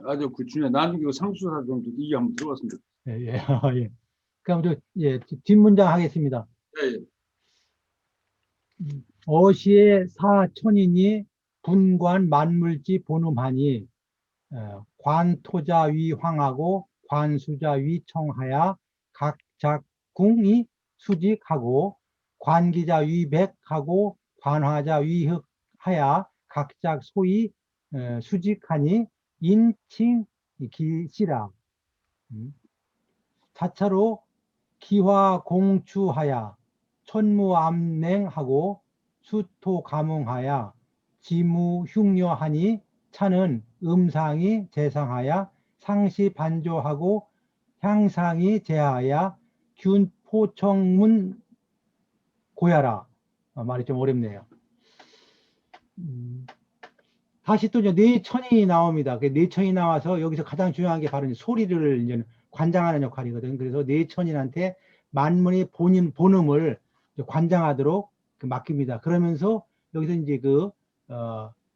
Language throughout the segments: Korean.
아주 그 중에 나중에 상수사 정도 이게 한번 들어봤습니다. 예, 예. 예. 그럼 예, 뒷문장 하겠습니다. 예, 예. 어시의 사천이니 분관 만물지 본음하니 관토자 위 황하고 관수자 위 청하야 각 작궁이 수직하고 관기자 위 백하고 관화자 위 흑하야 각작 소위 수직하니 인칭 기시라. 자차로 기화공추하야 천무암냉하고 수토가뭉하야 지무흉려하니 차는 음상이 재상하야 상시 반조하고 향상이 제하야 균포청문 고야라. 말이 좀 어렵네요. 다시 또 이제 뇌천이 나옵니다. 그 뇌천이 나와서 여기서 가장 중요한 게 바로 소리를 이제 관장하는 역할이거든. 그래서 뇌천인한테 만문의 본음을 관장하도록 맡깁니다. 그러면서 여기서 이제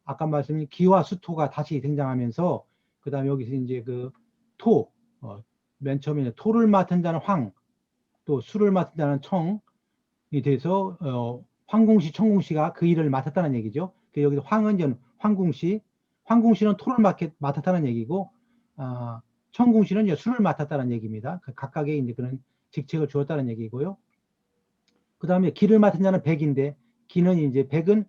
아까 말씀드린 기와 수토가 다시 등장하면서 그 다음에 여기서 이제 맨 처음에 토를 맡은 자는 황, 또 수를 맡은 자는 청이 돼서 황궁시, 청궁시가 그 일을 맡았다는 얘기죠. 여기서 황은 황궁시, 황궁시는 토를 맡았다는 얘기고, 청궁시는 이제 수를 맡았다는 얘기입니다. 각각의 이제 그런 직책을 주었다는 얘기고요. 그 다음에 기를 맡은 자는 백인데, 기는 이제 백은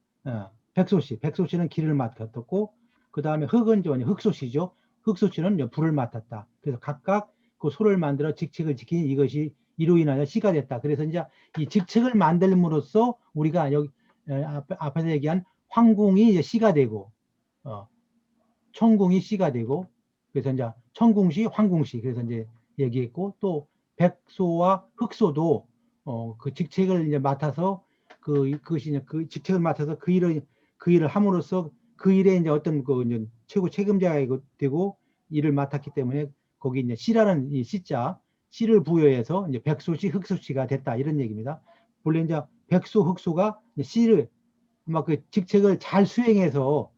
백소시, 백소시는 기를 맡았고, 그 다음에 흑은 흑소시죠. 흑소시는 불을 맡았다. 그래서 각각 그 소를 만들어 직책을 지키는 이것이 이로 인하여 시가 됐다. 그래서 이제 이 직책을 만들므로써 우리가 여기 앞에서 얘기한 황궁이 이제 시가 되고, 청궁이 시가 되고, 그래서 이제 청궁시, 황궁시, 그래서 이제 얘기했고, 또 백소와 흑소도 그 직책을 이제 맡아서 그것이 이제 그 직책을 맡아서 그 일을 함으로써 그 일에 이제 어떤 이제 최고 책임자가 되고 일을 맡았기 때문에 거기 이제 시라는 이 시자, 시를 부여해서 이제 백소시, 흑소시가 됐다 이런 얘기입니다. 본래 이제 백소, 흑소가 시를 막 그 직책을 잘 수행해서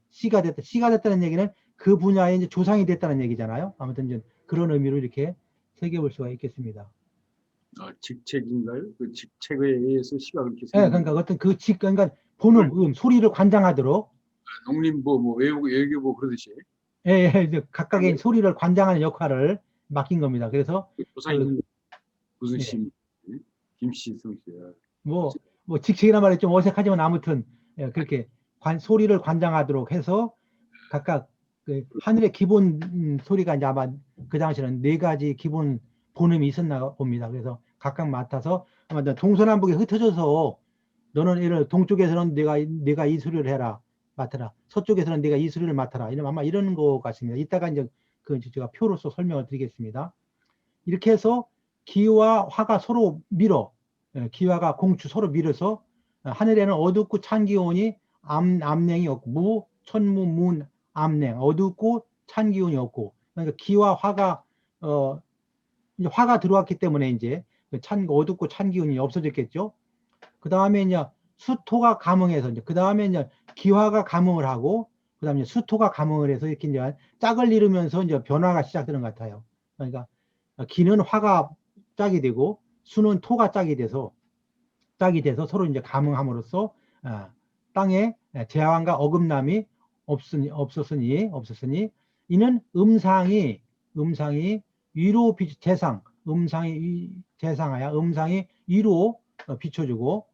시가 됐다. 시가 됐다는 얘기는 그 분야에 이제 조상이 됐다는 얘기잖아요. 아무튼 이제 그런 의미로 이렇게 새겨볼 수가 있겠습니다. 직책인가요? 그 직책에 의해서 시가 그렇게 예, 생긴 그러니까 어떤 그러니까 본음, 소리를 관장하도록 농림부, 뭐 외교부 그러듯이 예, 예, 이제 각각의 소리를 관장하는 역할을 맡긴 겁니다. 그래서 조상이 무슨 예, 씨, 김씨, 성씨. 뭐 직책이란 말이 좀 어색하지만 아무튼 예, 그렇게 소리를 관장하도록 해서 각각 그 하늘의 기본 소리가 이제 아마 그 당시에는 4가지 기본 본음이 있었나 봅니다. 그래서 각각 맡아서 아마 동서남북에 흩어져서 너는 예를 동쪽에서는 내가 이 소리를 해라 맡아라. 서쪽에서는 내가 이 소리를 맡아라. 이런 아마 이런 것 같습니다. 이따가 이제 제가 표로서 설명을 드리겠습니다. 이렇게 해서 기와 화가 서로 밀어 기와가 공추 서로 밀어서 하늘에는 어둡고 찬 기온이 암냉이 없고 무 천무 문 암냉 어둡고 찬 기온이 없고 그러니까 기와 화가 이제 화가 들어왔기 때문에 이제 어둡고 찬 기운이 없어졌겠죠. 그 다음에 이제 수토가 감응해서 이제 그 다음에 이제 기화가 감응을 하고 그 다음에 수토가 감응을 해서 이렇게 이제 짝을 이루면서 이제 변화가 시작되는 것 같아요. 그러니까 기는 화가 짝이 되고 수는 토가 짝이 돼서 서로 이제 감응함으로써 땅에 재앙과 어긋남이 없었으니 이는 음상이 위로 재상 음상이 재상하여 음상이 위로 비춰주고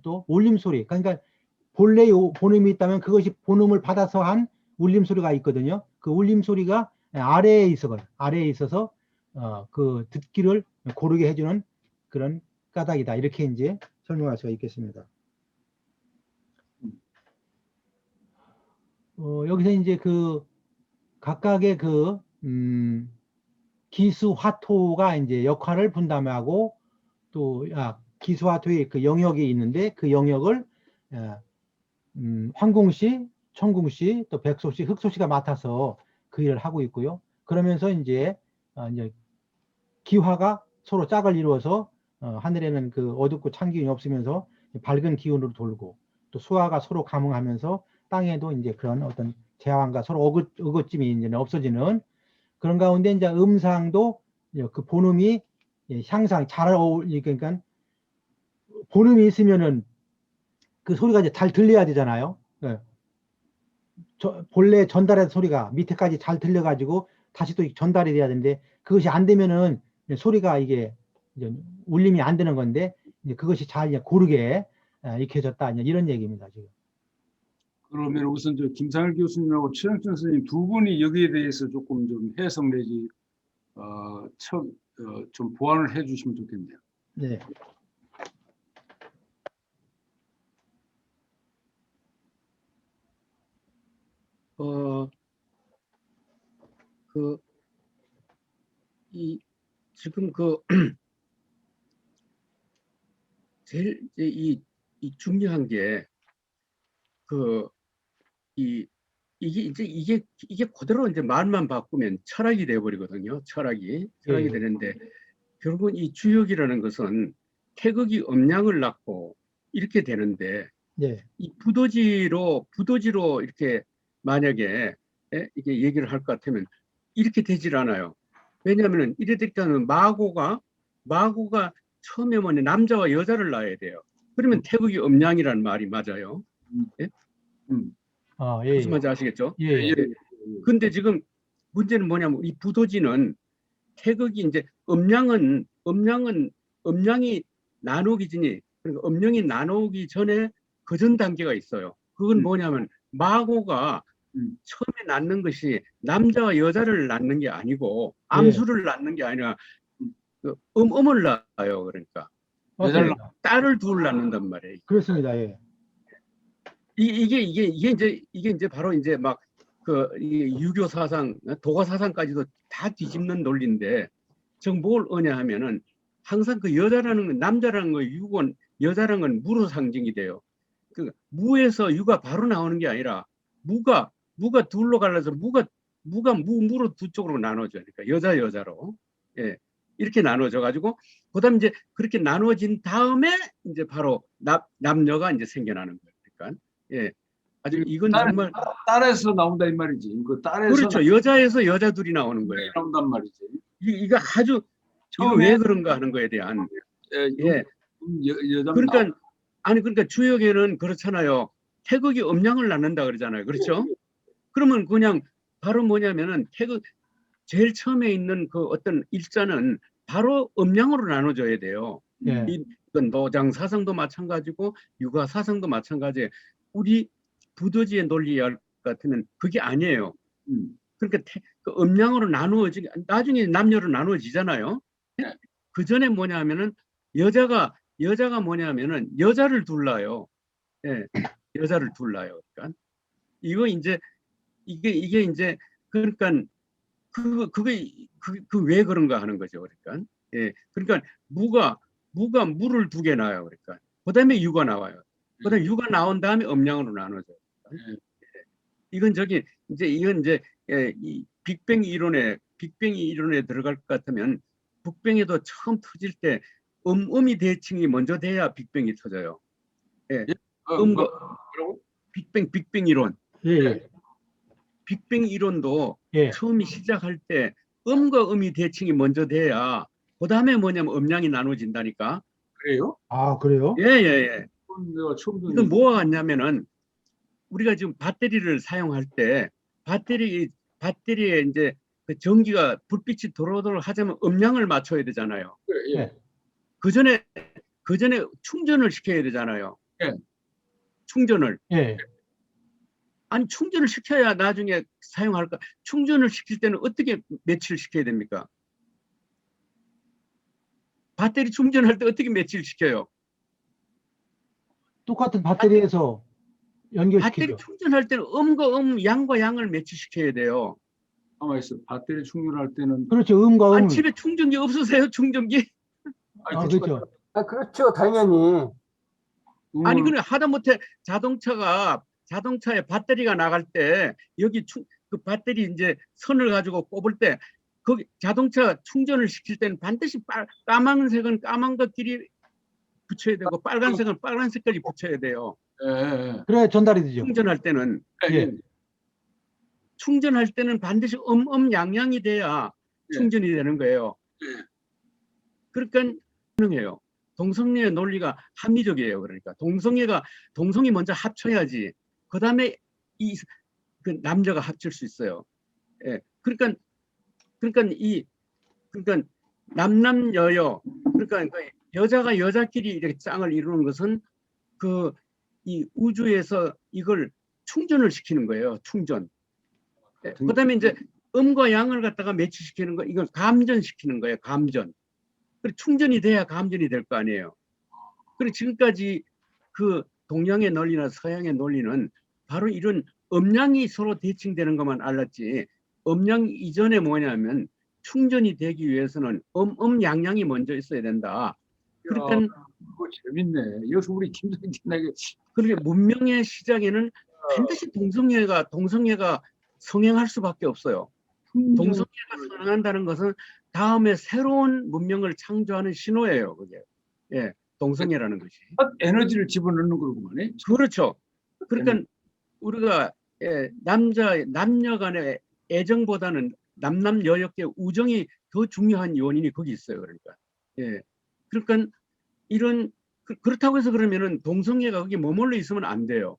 또 울림소리 그러니까 본래 본음이 있다면 그것이 본음을 받아서 한 울림소리가 있거든요. 그 울림소리가 아래에 있어서 그 듣기를 고르게 해주는 그런 까닭이다. 이렇게 이제 설명할 수가 있겠습니다. 여기서 이제 각각의 기수화토가 이제 역할을 분담하고 또 기수화토의 그 영역이 있는데 그 영역을 황궁시, 청궁시, 또 백소시, 흑소시가 맡아서 그 일을 하고 있고요. 그러면서 이제 기화가 서로 짝을 이루어서 하늘에는 그 어둡고 찬 기운이 없으면서 밝은 기운으로 돌고 또 수화가 서로 감응하면서 땅에도 이제 그런 어떤 제왕과 서로 어긋짐이 이제 없어지는 그런 가운데 이제 음상도 그 본음이 향상 잘 어울리니까 본음이 있으면은 그 소리가 이제 잘 들려야 되잖아요. 예. 본래 전달한 소리가 밑에까지 잘 들려가지고 다시 또 전달이 돼야 되는데 그것이 안 되면은 소리가 이게 이제 울림이 안 되는 건데 이제 그것이 잘 이제 고르게 익혀졌다 이제 이런 얘기입니다 지금. 그러면 우선 저 김상일 교수님하고 최영준 선생님 두 분이 여기에 대해서 조금 좀 해석 내지 좀 보완을 해주시면 좋겠네요. 네. 지금 제일 이 중요한 게 이게 그대로 이제 말만 바꾸면 철학이 되어버리거든요. 철학이 예. 되는데 결국은 이 주역이라는 것은 태극이 음양을 낳고 이렇게 되는데 네. 이 부도지로 이렇게 만약에 이게 얘기를 할 것 같으면 이렇게 되질 않아요. 왜냐하면 이래 되니까는 마고가 처음에 뭐냐 남자와 여자를 낳아야 돼요. 그러면 태극이 음양이라는 말이 맞아요. 예? 예. 무슨 말인지 아시겠죠? 예. 예. 근데 지금 문제는 뭐냐면 이 부도지는 태극이 이제 음양이 나누기 전에 그러니까 음양이 나누기 전에 그 전 단계가 있어요. 그건 뭐냐면 마고가 처음에 낳는 것이 남자와 여자를 낳는 게 아니고 암수를 낳는 게 아니라 음을 낳아요. 그러니까 맞습니다. 딸을 둘 낳는단 말이에요. 그렇습니다. 예. 이게 이제 바로 이제 막 유교 사상, 도가 사상까지도 다 뒤집는 논리인데 지금 뭘 어냐 하면은 항상 그 여자라는 건 남자라는 거 유건 여자라는 건 무로 상징이 돼요. 그 무에서 유가 바로 나오는 게 아니라 무가 둘로 갈라서 무로 두 쪽으로 나눠져. 그러니까 여자로 이렇게 나눠져 가지고 그다음 이제 그렇게 나눠진 다음에 이제 바로 남녀가 이제 생겨나는 거예요. 그러니까 아주 이건 정말 딸에서 나온다 이 말이지. 그 딸에서 그렇죠. 여자에서 여자 둘이 나오는 거예요. 나온단 말이지. 이거 아주 이거 왜 그런가 하는 거에 대한 그러니까 그러니까 주역에는 그렇잖아요. 태극이 음양을 낳는다 그러잖아요. 그렇죠? 그러면 그냥 바로 뭐냐면은 태극 제일 처음에 있는 그 어떤 일자는 바로 음양으로 나눠져야 돼요. 이건 노장 사상도 마찬가지고 육아 사상도 마찬가지예요. 우리 부도지의 논리에 같으면 그게 아니에요. 그러니까 그 음양으로 나누어지 나중에 남녀로 나누어지잖아요. 그 전에 뭐냐면은 여자가 뭐냐면은 여자를 둘러요. 여자를 둘러요. 그러니까 이거 이제 이게 이제 그러니까 그 왜 그런가 하는 거죠. 그러니까 그러니까 무가 무를 두 개 나와요. 그러니까 그다음에 유가 나와요. 그다음에 유가 나온 다음에 음양으로 나눠져요. 이건 이건 이제 이 빅뱅 이론에 들어갈 것 같으면 북뱅에도 처음 터질 때 음이 대칭이 먼저 돼야 빅뱅이 터져요. 빅뱅 이론. 빅뱅 이론도 처음이 시작할 때 음과 음이 대칭이 먼저 돼야 그 다음에 뭐냐면 음양이 나눠진다니까. 그래요? 아, 그래요? 예. 이건 뭐가 같냐면은 우리가 지금 배터리를 사용할 때 배터리에 이제 그 전기가 불빛이 도로도로 하자면 음량을 맞춰야 되잖아요. 그 전에 충전을 시켜야 되잖아요. 충전을. 아니 충전을 시켜야 나중에 사용할까? 충전을 시킬 때는 어떻게 매치를 시켜야 됩니까? 배터리 충전할 때 어떻게 매치를 시켜요? 똑같은 배터리에서 연결시키죠. 배터리 충전할 때는 양과 양을 매치시켜야 돼요. 가만히 있어. 배터리 충전할 때는 그렇죠. 음과 음. 아니 집에 충전기 없으세요? 충전기? 그렇죠. 그렇죠. 당연히. 아니 그래 하다못해 자동차에 배터리가 나갈 때 여기 그 배터리 이제 선을 가지고 꼽을 때 거기 자동차 충전을 시킬 때는 반드시 까만색은 까만 것끼리 붙여야 되고 빨간색은 빨간색까지 붙여야 돼요. 그래 전달이 되죠. 충전할 때는 충전할 때는 반드시 엄양양이 돼야 예. 충전이 되는 거예요. 예. 그러니까 가능해요. 동성애의 논리가 합리적이에요. 그러니까 동성이 먼저 합쳐야지 그 다음에 그 남녀가 합칠 수 있어요. 예. 그러니까 남남여여, 그러니까 그 여자가 여자끼리 이렇게 짱을 이루는 것은 이 우주에서 이걸 충전을 시키는 거예요. 충전. 예. 그다음에 이제 음과 양을 갖다가 매치시키는 거, 이걸 감전시키는 거예요. 감전. 그리고 충전이 돼야 감전이 될 거 아니에요. 그리고 지금까지 그 동양의 논리나 서양의 논리는 바로 이런 음양이 서로 대칭되는 것만 알았지, 음양 이전에 뭐냐면 충전이 되기 위해서는 양양이 먼저 있어야 된다. 그러니까 그거 재밌네. 역시 우리 김성진에게 그렇게 문명의 시작에는 반드시 동성애가 성행할 수밖에 없어요. 동성애가 성행한다는 것은 다음에 새로운 문명을 창조하는 신호예요. 그게. 예, 동성애라는 것이. 에너지를 집어넣는 거구만. 그렇죠. 그러니까 우리가 남녀 간의 애정보다는 남남여여의 우정이 더 중요한 요인이 거기 있어요. 그러니까. 예. 그러니까 그렇다고 해서 그러면은 동성애가 거기 머물러 있으면 안 돼요.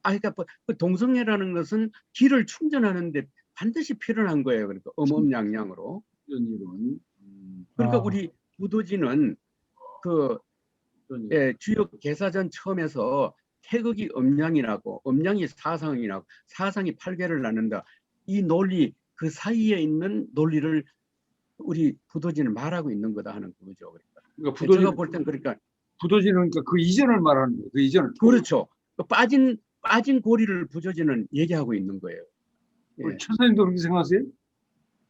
그러니까 그 동성애라는 것은 기를 충전하는데 반드시 필요한 거예요. 그러니까 엄양양으로. 이런. 그러니까 우리 부도지는 주요 개사전 처음에서 태극이 음양이 나고 음양이 사상이 나고 사상이 팔괘를 낳는다. 이 논리, 그 사이에 있는 논리를 우리 부도지는 말하고 있는 거다 하는 거죠. 그러니까 제가 볼 땐 그러니까 부도지는 그러니까 그 이전을 말하는 거예요. 그 이전을. 그렇죠. 빠진 고리를 부도지는 얘기하고 있는 거예요. 예. 최선생도 그렇게 생각하세요?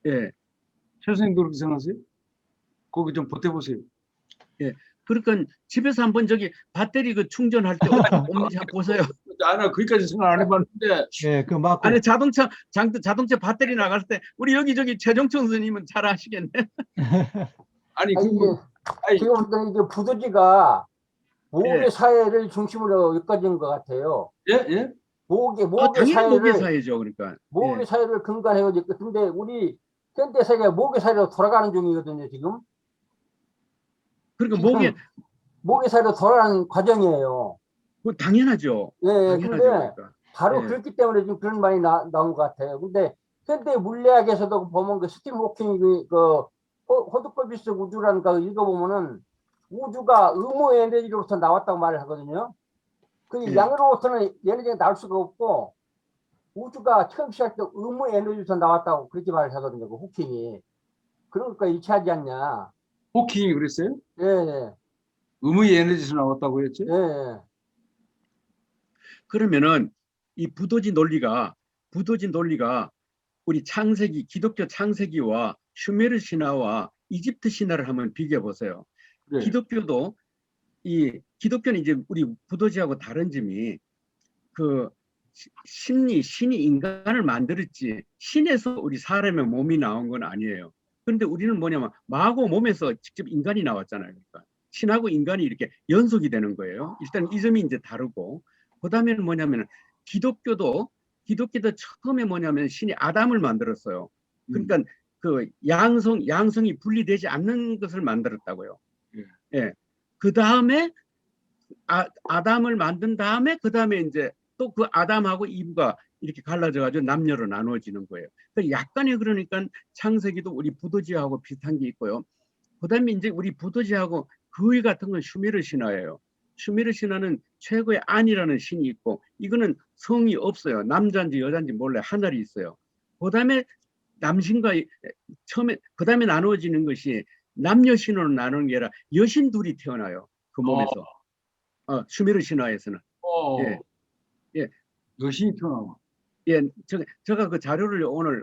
예. 최선생도 그렇게 생각하세요? 거기 좀 보태보세요. 예. 그러니까 집에서 한번 저기 배터리 그 충전할 때 옮기지 한번 보세요. 나 거기까지 생각 안 해봤는데. 예, 그 맞고. 아니 자동차 배터리 나갈 때 우리 여기저기 최종천 선생님은 잘 아시겠네. 아니 지금 이게 부도지가 모계 예. 사회를 중심으로 여기까지인 것 같아요. 예? 모계 당연히 모계 사회를 사회죠. 그러니까. 모계 예. 사회를 근간해서 근데 우리 현대 세계가 모계 사회로 돌아가는 중이거든요. 지금 그러니까 모계 사회로 돌아가는 과정이에요. 당연하죠. 예, 당연하죠. 근데 그러니까. 바로 예. 그렇기 때문에 지금 그런 말이 나온 것 같아요. 근데 현대 물리학에서도 보면 그 스티븐 호킹이 그 호드코비스 우주라는 거 읽어보면은 우주가 의무 에너지로부터 나왔다고 말을 하거든요. 그 예. 양으로부터는 에너지가 나올 수가 없고 우주가 처음 시작할 때 의무 에너지로부터 나왔다고 그렇게 말을 하거든요. 그 호킹이. 그러니까 일치하지 않냐. 호킹이 그랬어요? 예, 의무의 에너지에서 나왔다고 했죠? 예. 그러면은 이 부도지 논리가 우리 기독교 창세기와 슈메르 신화와 이집트 신화를 한번 비교해 보세요. 그래. 기독교는 이제 우리 부도지하고 다른 점이 그 신이 인간을 만들었지 신에서 우리 사람의 몸이 나온 건 아니에요. 그런데 우리는 뭐냐면 마하고 몸에서 직접 인간이 나왔잖아요. 그러니까 신하고 인간이 이렇게 연속이 되는 거예요. 일단 이 점이 이제 다르고, 그 다음에는 뭐냐면 기독교도 처음에 뭐냐면 신이 아담을 만들었어요. 그러니까 그 양성이 분리되지 않는 것을 만들었다고요. 예. 그 다음에 아담을 만든 다음에 그 다음에 이제 또 그 아담하고 이브가 이렇게 갈라져 가지고 남녀로 나누어지는 거예요. 약간의 그러니까 창세기도 우리 부도지하고 비슷한 게 있고요. 그 다음에 이제 우리 부도지하고 거의 같은 건 슈메르 신화예요. 슈메르 신화는 최고의 안이라는 신이 있고, 이거는 성이 없어요. 남자인지 여자인지 몰라요. 하늘이 있어요. 그 다음에 남신과 그 다음에 나누어지는 것이 남녀 신으로 나누는 게 아니라 여신 둘이 태어나요. 그 몸에서. 슈메르 신화에서는. 예. 예. 여신이 태어나와. 예, 제가 그 자료를 오늘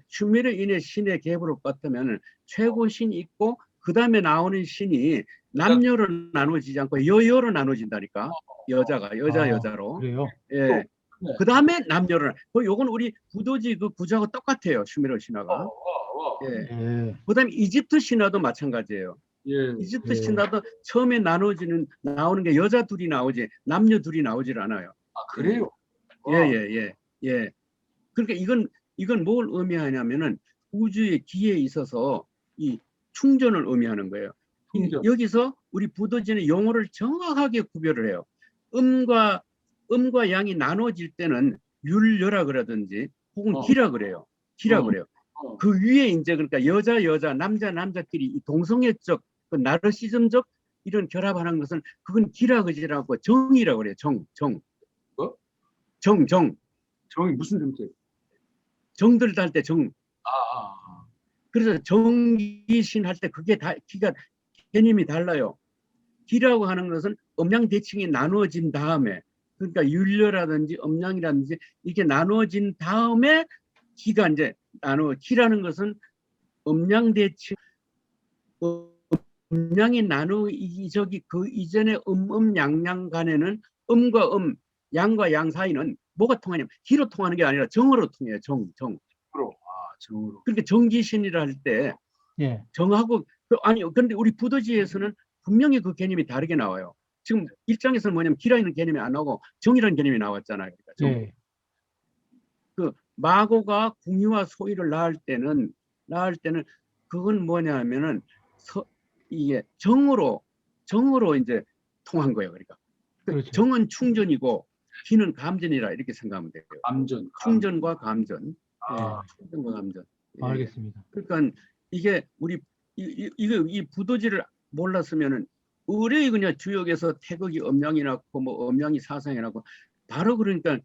슈메르인의 신의 계보를 봤다면 최고 신이 있고 그 다음에 나오는 신이 남녀로 나누어지지 않고 여여로 나누어진다니까. 여자로. 그래요? 예. 그 다음에 남녀로. 요건 우리 부도지 그 구조하고 똑같아요. 슈메르 신화가. 예. 예. 그 다음에 이집트 신화도 마찬가지예요. 예. 이집트 신화도 처음에 나오는 게 여자 둘이 나오지 남녀 둘이 나오질 않아요. 그래요? 예. 그러니까 이건 뭘 의미하냐면은 우주의 기에 있어서 이 충전을 의미하는 거예요. 충전. 여기서 우리 부도지는 용어를 정확하게 구별을 해요. 음과 양이 나눠질 때는 율여라 그러든지 혹은 기라 그래요. 기라 그래요. 그 위에 이제 그러니까 여자 남자끼리 이 동성애적 그 나르시즘적 이런 결합하는 것은 그건 기라 그지라고 정이라고 그래요. 뭐? 정. 정이 무슨 정책? 정들 달 때 정. 아. 그래서 정기신 할 때 그게 다 기가 개념이 달라요. 기라고 하는 것은 음양 대칭이 나누어진 다음에 그러니까 율려라든지 음양이라든지 이게 나누어진 다음에 기가 이제 기라는 것은 음양 대칭 음양이 저기 그 이전에 양양 간에는 음과 양과 양 사이는 뭐가 통하냐면 기로 통하는 게 아니라 정으로 통해요. 정. 정으로. 그러니까 정기신이라 할 때 예. 정하고 아니 그런데 우리 부도지에서는 분명히 그 개념이 다르게 나와요. 지금 일장에서는 뭐냐면 기라는 개념이 안 나오고 정이라는 개념이 나왔잖아요. 그러니까 정. 예. 그 마고가 궁유와 소위를 낳을 때는 그건 뭐냐면은 이게 정으로 이제 통한 거예요. 그러니까 그렇죠. 정은 충전이고 기는 감전이라 이렇게 생각하면 돼요. 감전. 충전과 감전. 아. 충전과 감전. 예. 알겠습니다. 그러니까 이게 우리 이 부도지를 몰랐으면은 의뢰의 그냥 주역에서 태극이 음양이 났고 뭐 음양이 사상이 났고 바로 그러니까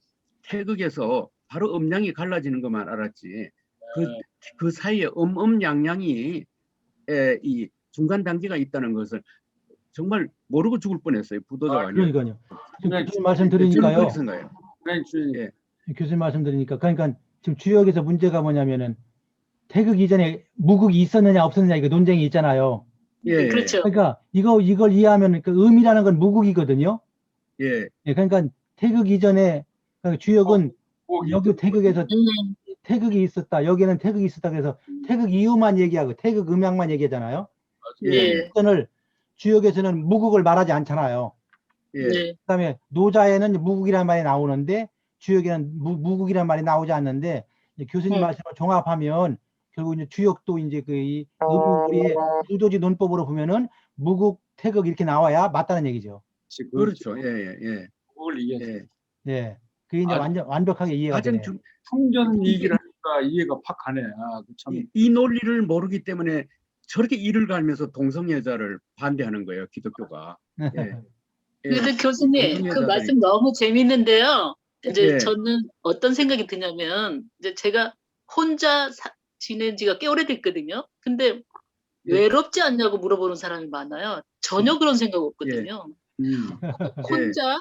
태극에서 바로 음양이 갈라지는 것만 알았지 그 사이에 양양이 이 중간 단계가 있다는 것을 정말 모르고 죽을 뻔했어요. 부도자가 아니에요. 그러니까요. 지금 네, 교수님 말씀 저는 들으니까요. 그렇게 생각해요. 예. 교수님 말씀 들으니까 그러니까 지금 주역에서 문제가 뭐냐면은 태극 이전에 무극이 있었느냐 없었느냐 이거 논쟁이 있잖아요. 예. 그렇죠. 그러니까 이걸 이해하면 그 음이라는 건 무극이거든요. 예. 예, 그러니까 태극 이전에 그러니까 주역은 여기 태극에서 태극이 있었다. 여기는 태극이 있었다. 그래서 태극 이후만 얘기하고 태극 음양만 얘기하잖아요. 예. 그거를 주역에서는 무극을 말하지 않잖아요. 예. 네. 그다음에 노자에는 무국이라는 말이 나오는데 주역에는 무국이라는 말이 나오지 않는데 이제 교수님 말씀을 종합하면 결국 이제 주역도 이제 이 우리의 부도지 논법으로 보면은 무국, 태극 이렇게 나와야 맞다는 얘기죠. 그렇죠. 예. 그걸 이해. 예. 네, 그게 이제 아주 완벽하게 이해가 가장 되네요. 충전 얘기를 하니까 이해가 팍 가네. 참. 이 논리를 모르기 때문에 저렇게 이를 갈면서 동성애자를 반대하는 거예요. 기독교가. 예. 근데 교수님 그 동성애자들이- 말씀 너무 재밌는데요. 이제 예. 저는 어떤 생각이 드냐면 이제 제가 혼자 지낸 지가 꽤 오래됐거든요. 근데 예. 외롭지 않냐고 물어보는 사람이 많아요. 전혀 그런 생각 없거든요. 혼자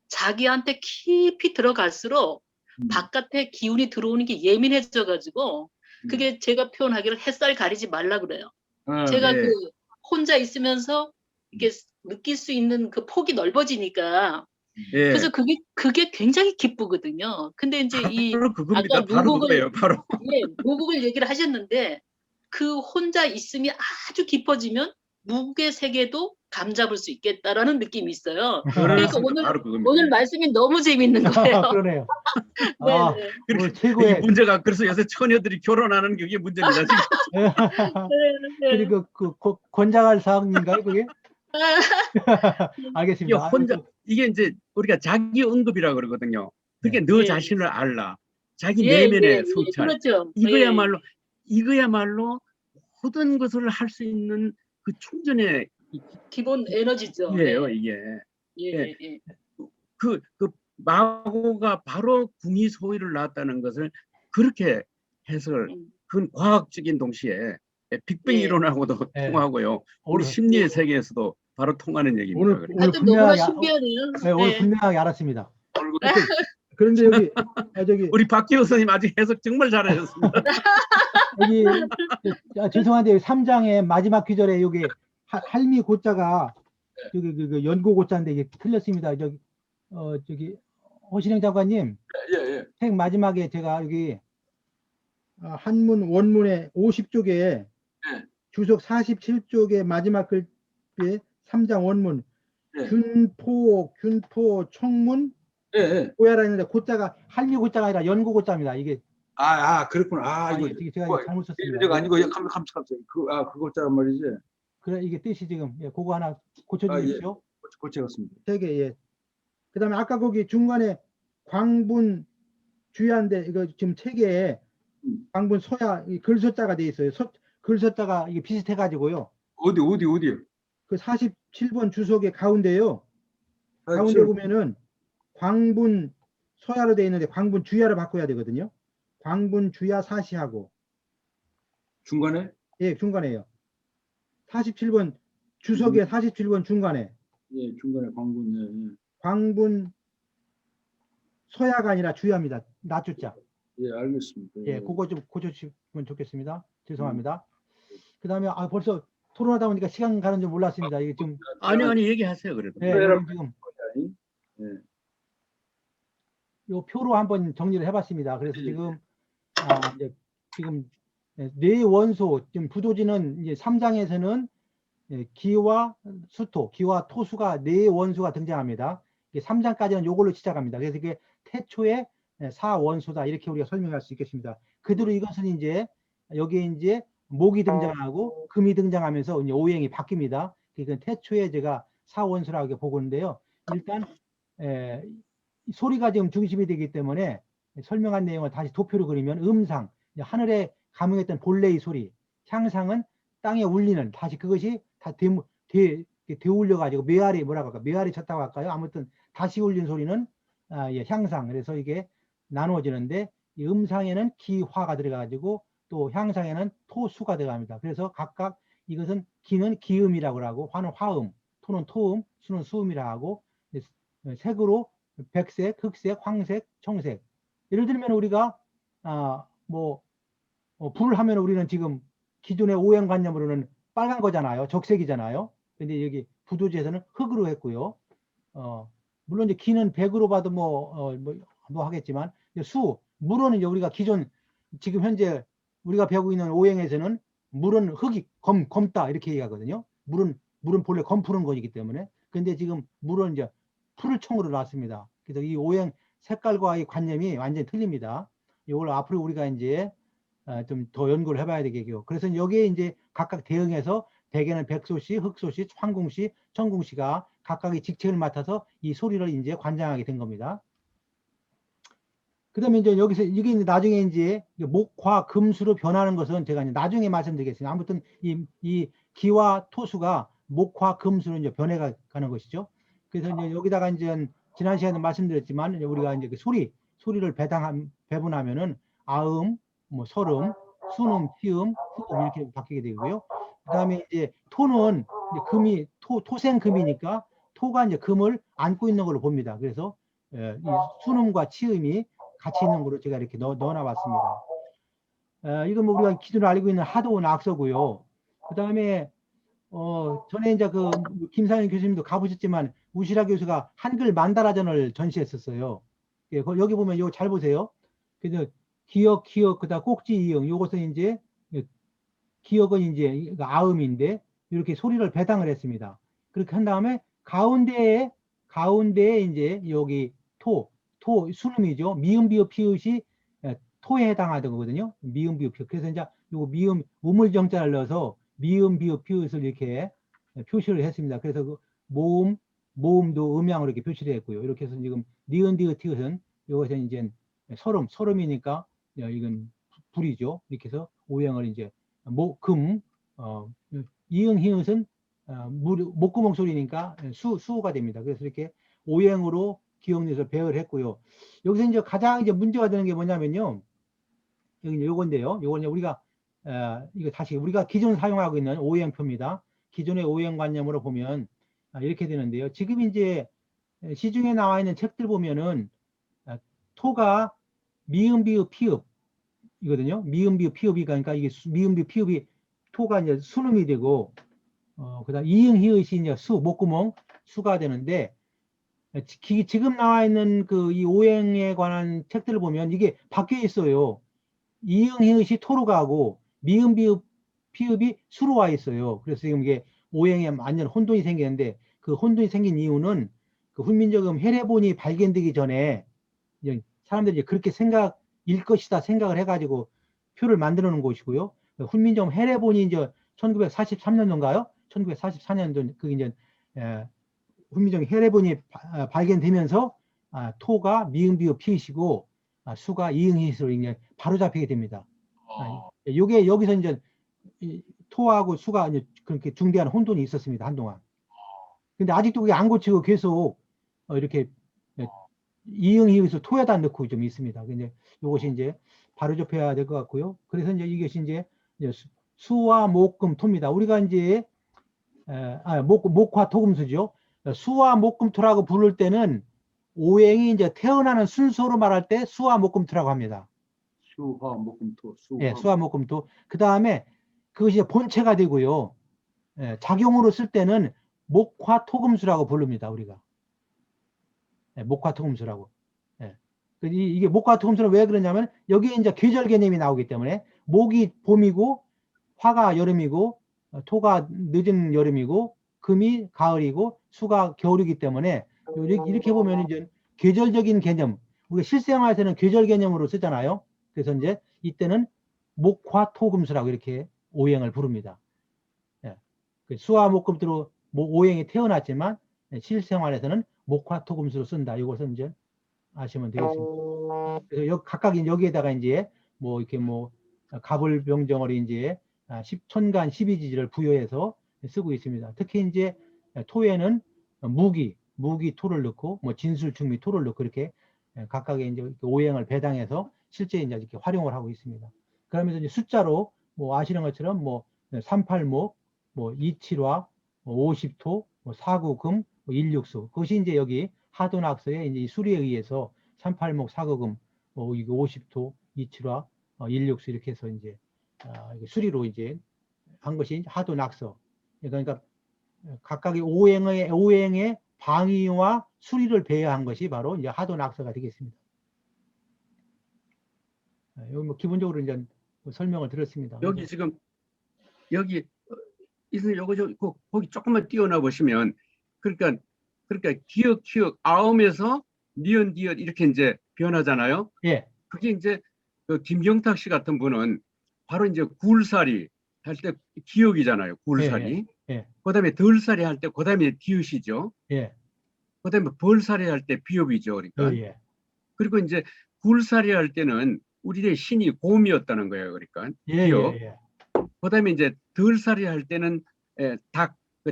자기한테 깊이 들어갈수록 바깥에 기운이 들어오는 게 예민해져 가지고 그게 제가 표현하기를 햇살 가리지 말라 그래요. 제가 예. 그 혼자 있으면서 이게 느낄 수 있는 그 폭이 넓어지니까 예. 그래서 그게 굉장히 기쁘거든요. 근데 이제 이 바로 그겁니다. 아까 바로 그거예요. 바로. 무국을 얘기를 하셨는데 그 혼자 있음이 아주 깊어지면 무국의 세계도 감잡을 수 있겠다라는 느낌이 있어요. 그러니까 바로 그겁니다. 오늘 말씀이 너무 재밌는 거예요. 그러네요. 네. 오늘 이 최고의 문제가 그래서 요새 처녀들이 결혼하는 게 문제입니다. 지금. 그리고 그 권장할 사항인가요, 그게? 이게 알겠습니다. 이게 이제 우리가 자기 응급이라고 그러거든요. 그게 너 예. 자신을 알라. 자기 예, 내면의 예, 성찰. 그렇죠. 이거야말로 모든 것을 할 수 있는 그 충전의 기본 에너지죠. 기예요, 이게. 예. 그 마고가 바로 궁이 소위를 낳았다는 것을 그렇게 해석을 그건 과학적인 동시에 빅뱅 예. 이론하고도 예. 통하고요. 우리 오늘- 심리의 세계에서도 바로 통하는 얘기입니다. 오늘 그래서. 하여튼 너무나 분명하게 신기하네요. 네, 오늘 네. 분명하게 알았습니다. 그런데 여기 우리 박기호 선생님 아주 해석 정말 잘하셨습니다. 여기 죄송한데 3장의 마지막 귀절에 여기 할미 고자가 여기 그 연고 고자인데 이게 틀렸습니다. 저기 허신영 장관님 예. 책 마지막에 제가 여기 한문 원문의 50쪽에 주석 47쪽의 마지막 글에 3장 원문 예. 균포 청문 예. 고야라 했는데 고자가 할미 고자가 아니라 연고 고자입니다. 이게 그렇구나. 이거 이게 제가 이거 잘못 썼습니다. 제가 아니고 그거짜란 말이지. 그래, 이게 뜻이 지금, 그거 하나 고쳐주십시오. 고쳐갔습니다. 3개, 예. 그 다음에 아까 거기 중간에 광분 주야인데, 이거 지금 책에 광분 소야, 이 글소자가 돼 있어요. 글소자가 이게 비슷해가지고요. 어디요? 그 47번 주석의 가운데요. 가운데 보면은 광분 소야로 돼 있는데 광분 주야로 바꿔야 되거든요. 광분 주야 사시하고. 중간에? 예, 중간에요. 47번 주석의 47번 중간에. 예, 중간에 광분. 예. 광분 소야가 아니라 주야입니다. 낮주자. 예, 알겠습니다. 예, 그거 좀 고쳐주시면 좋겠습니다. 죄송합니다. 그 다음에 벌써 토론하다 보니까 시간 가는 줄 몰랐습니다. 이게 지금 아니 얘기하세요 그래도. 예, 여러분 지금 예. 요 표로 한번 정리를 해봤습니다. 그래서 지금 이제 지금 네 원소 지금 부도지는 이제 3장에서는 기와 수토, 기와 토수가 네 원소가 등장합니다. 3장까지는 요걸로 시작합니다. 그래서 이게 태초의 4원소다 이렇게 우리가 설명할 수 있겠습니다. 그대로 이것은 이제 여기에 이제 목이 등장하고 금이 등장하면서 이제 오행이 바뀝니다. 그러니까 태초에 제가 4원소라고 보고 있는데요. 일단 소리가 지금 중심이 되기 때문에 설명한 내용을 다시 도표로 그리면 음상, 하늘에 감응했던 본래의 소리, 향상은 땅에 울리는, 다시 그것이 다 되울려 가지고 메아리 뭐라고 할까, 메아리 쳤다고 할까요? 아무튼 다시 울린 소리는 향상. 그래서 이게 나누어지는데 이 음상에는 기화가 들어가지고 또 향상에는 토수가 들어갑니다. 그래서 각각 이것은 기는 기음이라고 하고 화는 화음, 토는 토음, 수는 수음이라고 하고 색으로 백색, 흑색, 황색, 청색. 예를 들면 우리가 불 하면 우리는 지금 기존의 오행관념으로는 빨간 거잖아요. 적색이잖아요. 근데 여기 부도지에서는 흑으로 했고요. 물론 이제 기는 백으로 봐도 뭐 하겠지만 물은 이제 우리가 기존 지금 현재 우리가 배우고 있는 오행에서는 물은 흑이 검다 이렇게 얘기하거든요. 물은 본래 검푸른 거이기 때문에. 근데 지금 물은 이제 푸르청으로 나왔습니다. 그래서 이 오행 색깔과의 관념이 완전히 틀립니다. 이걸 앞으로 우리가 이제 좀 더 연구를 해봐야 되겠고요. 그래서 여기에 이제 각각 대응해서 대개는 백소씨, 흑소씨, 황궁씨, 청궁씨가 각각의 직책을 맡아서 이 소리를 이제 관장하게 된 겁니다. 그 다음에 이제 여기서 이게 이제 나중에 이제 목화 금수로 변하는 것은 제가 이제 나중에 말씀드리겠습니다. 아무튼 이 기와 토수가 목화 금수로 이제 변해가는 것이죠. 그래서 이제 여기다가 이제 지난 시간에 말씀드렸지만 우리가 이제 그 소리를 배분하면은 아음, 뭐 설음, 순음, 피음, 후음 이렇게 바뀌게 되고요. 그 다음에 이제 토는 이제 금이 토생금이니까 토가 이제 금을 안고 있는 걸로 봅니다. 그래서 이 순음과 치음이 같이 있는 걸로 제가 이렇게 넣어놔봤습니다. 이건 뭐 우리가 기존으로 알고 있는 하도원 악서고요. 그 다음에 전에 이제 그 김상현 교수님도 가보셨지만 우시라 교수가 한글 만다라전을 전시했었어요. 여기 보면 이거 잘 보세요. 그래서 기역, 그다음 꼭지 이응, 요것은 이제 기역은 이제 아음인데 이렇게 소리를 배당을 했습니다. 그렇게 한 다음에 가운데에 이제 여기 토 순음이죠. 미음, 비읍, 피읍이 토에 해당하던 거거든요. 미음, 비읍, 피읍. 그래서 이제 요거 미음, 우물정자를 넣어서 미음, 비읍, 피읍을 이렇게 표시를 했습니다. 그래서 그 모음도 음양으로 이렇게 표시를 했고요. 이렇게 해서 지금 니은, 디귿, 티귿은 이것은 이제 설음이니까 이건 불이죠. 이렇게 해서 오행을 이제 금, 이응, 히읗은 목구멍 소리니까 수가 됩니다. 그래서 이렇게 오행으로 기억내서 배열을 했고요. 여기서 이제 가장 이제 문제가 되는 게 뭐냐면요. 여기 이제 요건데요. 요건 우리가 이거 다시 우리가 기존 사용하고 있는 오행표입니다. 기존의 오행관념으로 보면 이렇게 되는데요. 지금 이제 시중에 나와 있는 책들 보면은 토가 미음, 비읍, 피읍 이거든요. 미음, 비읍, 피읍이 그러니까 이게 미음, 비읍, 피읍이 토가 이제 순음이 되고 그다음 이응, 히읗이 이제 목구멍 수가 되는데 지금 나와 있는 그 이 오행에 관한 책들을 보면 이게 바뀌어 있어요. 이응, 히읗이 토로 가고 미음, 비읍, 피읍이 수로 와 있어요. 그래서 지금 이게 오행에 완전 혼돈이 생기는데 그 혼돈이 생긴 이유는 그 훈민정음 혈해본이 발견되기 전에 사람들이 이제 그렇게 일 것이다 생각을 해가지고 표를 만들어 놓은 곳이고요. 훈민정 해례본이 이제 1943년도인가요? 1944년도 그게 이제 훈민정 해례본이 발견되면서 토가 미음 비읍 피이시고 수가 이응 히읗으로 이제 바로 잡히게 됩니다. 요게 여기서 이제 토하고 수가 이제 그렇게 중대한 혼돈이 있었습니다, 한동안. 근데 아직도 그게 안 고치고 계속 이렇게 이응 히읗을 토에다 넣고 좀 있습니다. 근데 이것이 이제 바로 접해야 될 것 같고요. 그래서 이제 이것이 이제 수와 목금 토입니다. 우리가 이제 목화 토금수죠. 수와 목금 토라고 부를 때는 오행이 이제 태어나는 순서로 말할 때 수와 목금 토라고 합니다. 수화 목금토. 예, 수화 목금토. 그 다음에 그것이 이제 본체가 되고요. 작용으로 쓸 때는 목화 토금수라고 부릅니다, 우리가. 목화 토금수라고. 이게 목화 토금수는 왜 그러냐면 여기에 이제 계절 개념이 나오기 때문에 목이 봄이고 화가 여름이고 토가 늦은 여름이고 금이 가을이고 수가 겨울이기 때문에 이렇게 보면 이제 계절적인 개념, 우리가 실생활에서는 계절 개념으로 쓰잖아요. 그래서 이제 이때는 목화 토금수라고 이렇게 오행을 부릅니다. 수화 목금토로 오행이 태어났지만 실생활에서는 목화 토금수로 쓴다. 이것을 이제 아시면 되겠습니다. 그래서 각각 여기에다가 이제 뭐 이렇게 뭐 가불병정을 이제 10천간 12지지를 부여해서 쓰고 있습니다. 특히 이제 토에는 무기 토를 넣고 뭐 진술, 중미, 토를 넣고 이렇게 각각의 이제 오행을 배당해서 실제 이제 이렇게 활용을 하고 있습니다. 그러면서 이제 숫자로 뭐 아시는 것처럼 뭐 38목, 뭐 27화, 뭐 50토, 뭐 49금, 뭐 16수. 그것이 이제 여기 하도낙서의 이제 수리에 의해서 38목, 49금, 뭐 50토, 27화, 16수 이렇게 해서 이제 수리로 이제 한 것이 하도낙서. 그러니까 각각의 오행의 방위와 수리를 배려한 것이 바로 이제 하도낙서가 되겠습니다. 여기 뭐 기본적으로 이제 설명을 드렸습니다. 여기 지금 여기 이선생님 요거 거기 조금만 띄워놔 보시면 그러니까 기역 아음에서 니은 디귿 이렇게 이제 변하잖아요. 예. 그게 이제 그 김경탁 씨 같은 분은 바로 이제 굴살이 할 때 기역이잖아요. 굴살이. 예. 그다음에 덜살이 할 때 그다음에 디귿이죠. 예. 그다음에 벌살이 할 때 비읍이죠. 그러니까. 예. 그리고 이제 굴살이 할 때는 우리의 신이 곰이었다는 거예요. 그러니까. 예. 예. 그다음에 이제 덜살이 할 때는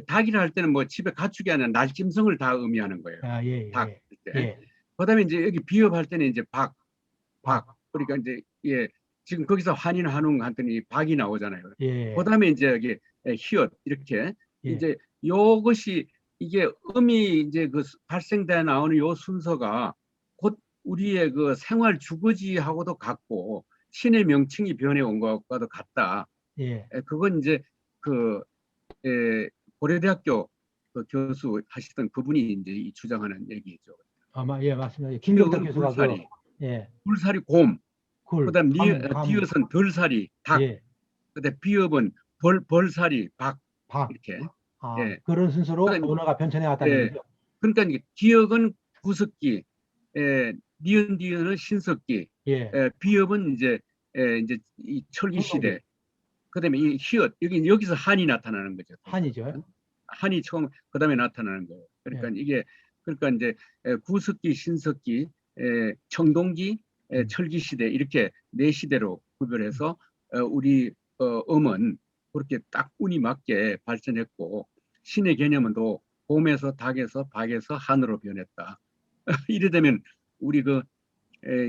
닭이라 할 때는 뭐 집에 가축이 아니라 날짐승을 다 의미하는 거예요. 닭 할 때. 예. 그다음에 이제 여기 비읍할 때는 이제 박. 그러니까 이제 지금 거기서 한인 한웅 한더니 박이 나오잖아요. 예. 그다음에 이제 여기 히읗 이렇게 예. 이제 요것이 이게 음이 이제 그 발생돼 나오는 요 순서가 곧 우리의 그 생활 주거지하고도 같고 신의 명칭이 변해 온 것과도 같다. 예. 그건 이제 그 고려대학교 그 교수 하시던 그분이 이제 주장하는 얘기죠. 아마 예 맞습니다. 김경탁 교수가 굴살이, 예. 굴살이 곰. 굴. 그다음 디귿은 덜살이 닭. 예. 그다음 비읍은 벌살이 박. 이렇게. 예. 그런 순서로 그다음에, 언어가 변천해 왔다는 거죠. 그러니까 이제 기역은 구석기, 니은 디귿은 신석기, 예. 비읍은 이제 이 철기 시대. 그다음에 이 히읗 여기서 한이 나타나는 거죠. 한이죠. 한이 처음 그다음에 나타나는 거예요. 그러니까 이게 그러니까 이제 구석기, 신석기, 청동기, 철기 시대 이렇게 네 시대로 구별해서 우리 음은 그렇게 딱 운이 맞게 발전했고 신의 개념은 또 곰에서 닭에서 박에서 한으로 변했다. 이래 되면 우리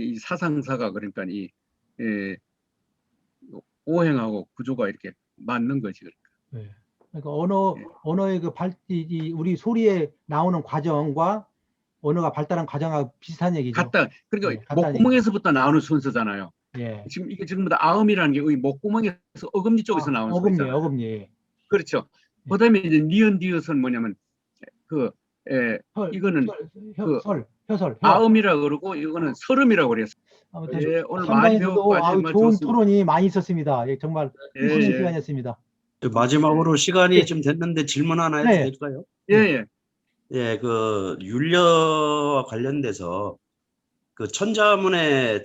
이 사상사가 그러니까 이 오행하고 구조가 이렇게 맞는 거지. 그러니까, 언어의 그 우리 소리에 나오는 과정과 언어가 발달한 과정하고 비슷한 얘기죠. 같다. 그러니까 네, 목구멍에서부터 나오는 순서잖아요. 예. 지금 이게 전부 다 아음이라는 게 이 목구멍에서 어금니 쪽에서 나오는 소리잖아요. 어금니. 그렇죠. 그다음에 이제 니은 디귿은 뭐냐면 이거는 혀설. 아음이라고 그러고 이거는 설음이라고 그랬어요. 아무튼 오늘 많이 배웠고 좋은 좋습니다. 토론이 많이 있었습니다. 정말 뜻있는 시간이었습니다. 마지막으로 시간이 좀 됐는데 질문 하나 해도 네. 될까요? 예. 예, 그 율려와 관련돼서 그 천자문에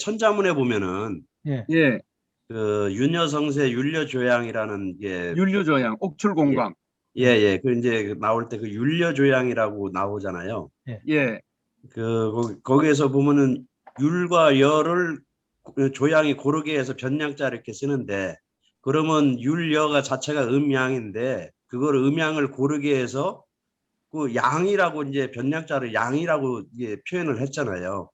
보면은 예, 그 윤여성세 율려조양이라는 게 윤류조양, 옥출공강. 예. 그 이제 나올 때 그 율려조양이라고 나오잖아요. 예, 거기에서 보면은 율과 여를 조양이 고르게 해서 변량자 이렇게 쓰는데, 그러면 율여가 자체가 음양인데 그걸 음양을 고르게 해서 그 양이라고 이제 변량자를 양이라고 이제 표현을 했잖아요.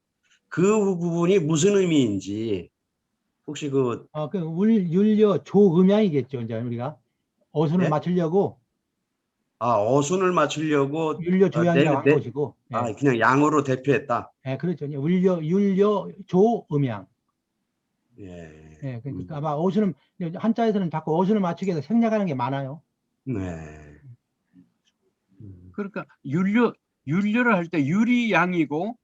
그 부분이 무슨 의미인지 혹시 그 그 율려 조음양이겠죠. 이제 우리가 어순을 예? 맞추려고 어순을 맞추려고 율려 조양이라고 한 네. 것이고. 그냥 양으로 대표했다. 그렇죠. 율려 조음양. 예. 그러니까 아마 어순은 한자에서는 자꾸 어순을 맞추기 위해서 생략하는 게 많아요. 네. 그러니까 윤류를 할 때 율이 양이고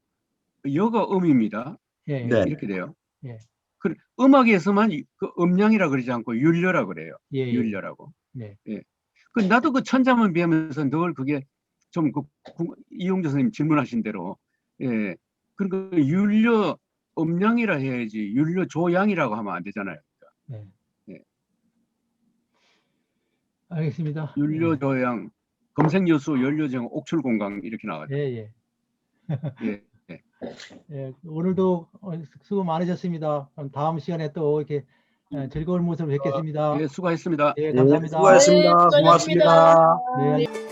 여가 음입니다. 네. 이렇게 돼요. 예. 그 음악에서만 그 음량이라 그러지 않고 율려라 그래요. 예. 율려라고. 네. 예. 그 나도 그 천자문 배우면서 늘 그게 좀 이용조 선생님 질문하신 대로, 예. 그러니까 율려 음량이라 해야지 율려 조양이라고 하면 안 되잖아요. 네. 예. 알겠습니다. 율려 조양, 검색여수, 연료정, 옥출공강 이렇게 나와요. 예. 예. 오늘도 수고 많으셨습니다. 그럼 다음 시간에 또 이렇게 즐거운 모습을 뵙겠습니다. 예, 수고하셨습니다. 감사합니다. 수고하셨습니다. 네, 수고하셨습니다. 고맙습니다. 네.